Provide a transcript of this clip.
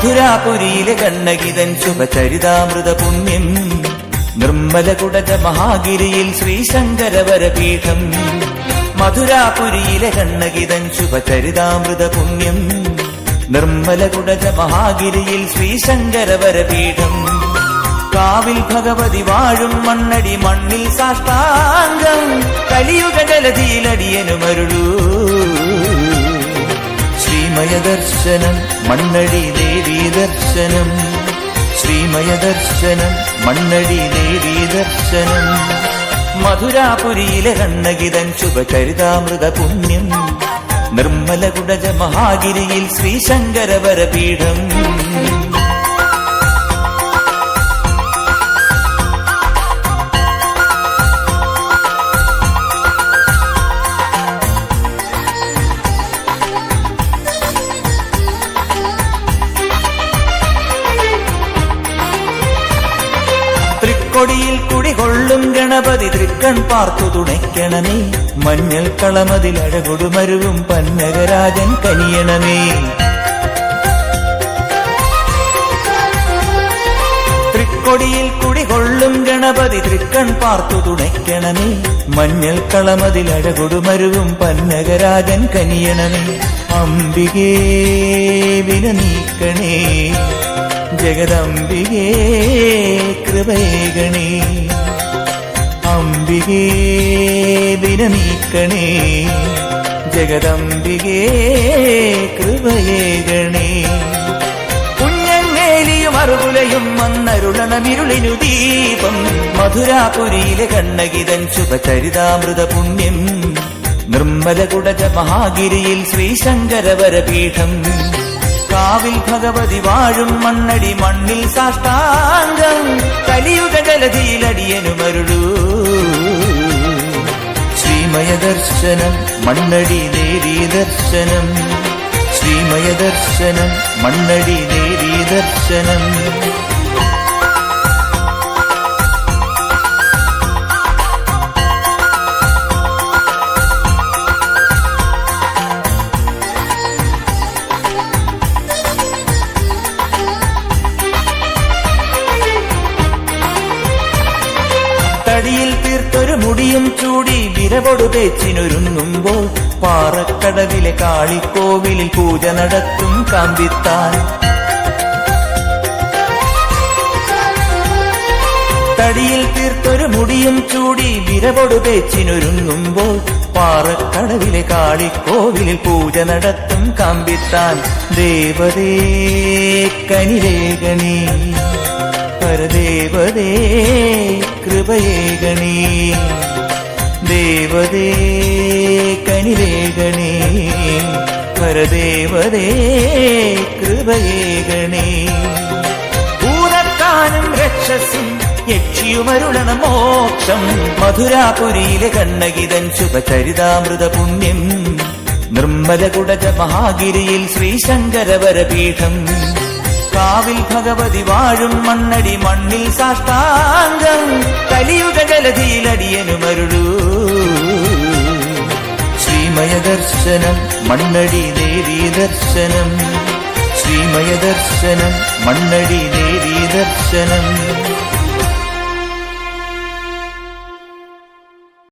മധുരാപുരിയിലെ കണ്ണകിതൻ ശുഭചരിതാമൃത പുണ്യം, നിർമ്മലകുടജ മഹാഗിരിയിൽ ശ്രീശങ്കരവരപീഠം. മധുരാപുരിയിലെ കണ്ണകിതൻ ശുഭചരിതാമൃത പുണ്യം, നിർമ്മലകുടജ മഹാഗിരിയിൽ ശ്രീശങ്കരവരപീഠം. കാവിൽ ഭഗവതി വാഴും മണ്ണടി മണ്ണിൽ സാഷ്ടാംഗം, കലിയുഗ ജലധിയിലടിയനുമരുളൂ. ശ്രീമയ ദർശനം മണ്ണടി ദേവീ ദർശനം, ശ്രീമയ ദർശനം മണ്ണടി ദേവീ ദർശനം. മധുരാപുരിയിലെ കണ്ണകിതൻ ശുഭചരിതാമൃത പുണ്യം, നിർമ്മലകുടജ മഹാഗിരിയിൽ ശ്രീശങ്കരവരപീഠം. തൃക്കൊടിയിൽ കുടികൊള്ളും ഗണപതി തൃക്കൺ പാർത്തു തുണയ്ക്കണമേ, മഞ്ഞൾ കളമതിലഴകൊടുമരുവും പന്നകരാജൻ കനിയണമേ. തൃക്കൊടിയിൽ കുടികൊള്ളും ഗണപതി തൃക്കൺ പാർത്തു തുണയ്ക്കണമേ, മഞ്ഞൾ കളമതിലഴകൊടുമരുവും പന്നകരാജൻ കനിയണമേ. അംബികേ വിന നീക്കണേ, ജഗദംബികേ കൃപയേകണേ. അംബികേ വിന നീക്കണേ, ജഗദംബികേ കൃപയേകണേ. കുഞ്ഞങ്ങേലിയും അറുകുലയും വന്നരുളണമിരുളിനു ദീപം, മധുരാപുരിയിലെ കണ്ണകിതൻ ശുഭചരിതാമൃത പുണ്യം, നിർമ്മലകുടജ മഹാഗിരിയിൽ ശ്രീശങ്കരവരപീഠം. കാവിൽ ഭഗവതി വാഴും മണ്ണടി മണ്ണിൽ സാഷ്ടാംഗം, കലിയുഗ ജലധിയിലടിയനുമരുളൂ. ശ്രീമയ ദർശനം മണ്ണടി ദേവീ ദർശനം, ശ്രീമയ ദർശനം മണ്ണടി ദേവീ ദർശനം. തടിയിൽ തീർത്തൊരു മുടിയും ചൂടി വിരവൊടു പേച്ചിനൊരുങ്ങുമ്പോൾ, പാറക്കടവിലെ കാളിക്കോവിലിൽ പൂജ നടത്തും കാമ്പിത്താൻ. തടിയിൽ തീർത്തൊരു മുടിയും ചൂടി വിരവൊടു പേച്ചിനൊരുങ്ങുമ്പോൾ, പാറക്കടവിലെ കാളിക്കോവിലിൽ പൂജ നടത്തും കാമ്പിത്താൻ. ദേവതേ കനിരേകണേ, പരദേവതേ കൃപയേകണേ. ദേവതേ കനിരേകണേ, പരദേവതേ കൃപയേകണേ. പൂരക്കാനും രക്ഷസും യക്ഷിയുമരുളണ മോക്ഷം, മധുരാപുരിയിലെ കണ്ണകിതൻ ശുഭചരിതാമൃത പുണ്യം, നിർമ്മലകുടജ മഹാഗിരിയിൽ ശ്രീശങ്കരവരപീഠം. കാവിൽ ഭഗവതി വാഴും മണ്ണടി മണ്ണിൽ സാഷ്ടാംഗം, കലിയുഗ ജലധിയിലടിയനുമരുളൂ. ശ്രീമയ ദർശനം മണ്ണടി ദേവീ ദർശനം, ശ്രീമയ ദർശനം മണ്ണടി ദേവീ ദർശനം.